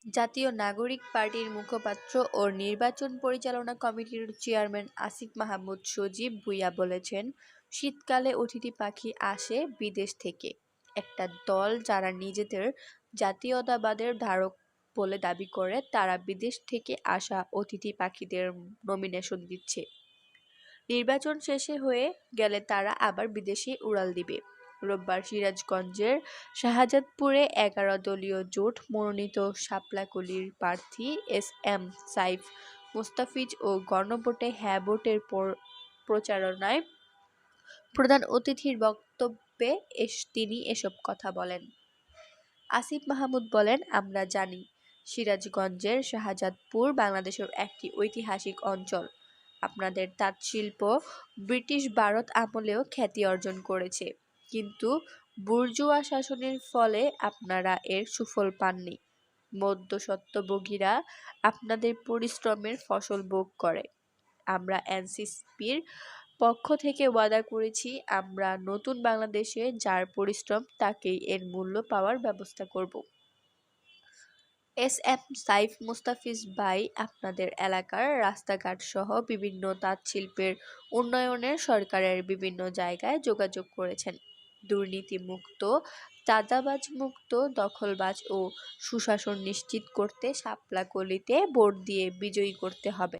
জাতীয় নাগরিক পার্টির মুখপাত্র ও নির্বাচন পরিচালনা কমিটির চেয়ারম্যান আসিফ মাহমুদ সজীব ভুঁইয়া বলেছেন, শীতকালে অতিথি পাখি আসে বিদেশ থেকে একটা দল যারা নিজেদের জাতীয়তাবাদের ধারক বলে দাবি করে, তারা বিদেশ থেকে আসা অতিথি পাখিদের নমিনেশন দিচ্ছে। নির্বাচন শেষে হয়ে গেলে তারা আবার বিদেশে উড়াল দিবে। রোববার সিরাজগঞ্জের শাহজাদপুরে ১১ দলীয় জোট মনোনীত শাপলাকলীর প্রার্থী এস.এম. সাইফ মোস্তাফিজ ও গণভোটে হ্যাঁ ভোটের প্রচারণায় প্রধান অতিথির বক্তব্যে তিনি এসব কথা বলেন। আসিফ মাহমুদ বলেন, আমরা জানি সিরাজগঞ্জের শাহজাদপুর বাংলাদেশের একটি ঐতিহাসিক অঞ্চল। আপনাদের তাঁতশিল্প ব্রিটিশ ভারত আমলেও খ্যাতি অর্জন করেছে, কিন্তু বুর্জোয়া শাসনের ফলে আপনারা এর সুফল পাননি। মধ্যস্বত্বভোগীরা আপনাদের পরিশ্রমের ফসল ভোগ করে। আমরা এনসিপির পক্ষ থেকে ওয়াদা করেছি, আমরা নতুন বাংলাদেশে যার পরিশ্রম তাকেই এর মূল্য পাওয়ার ব্যবস্থা করব। এস.এম. সাইফ মোস্তাফিজ ভাই আপনাদের এলাকার রাস্তাঘাট সহ বিভিন্ন তাঁতশিল্পের উন্নয়নে সরকারের বিভিন্ন জায়গায় যোগাযোগ করেছেন। দুর্নীতিমুক্ত, চাঁদাবাজমুক্ত, দখলবাজ ও সুশাসন নিশ্চিত করতে শাপলাকলীতে ভোট দিয়ে বিজয়ী করতে হবে।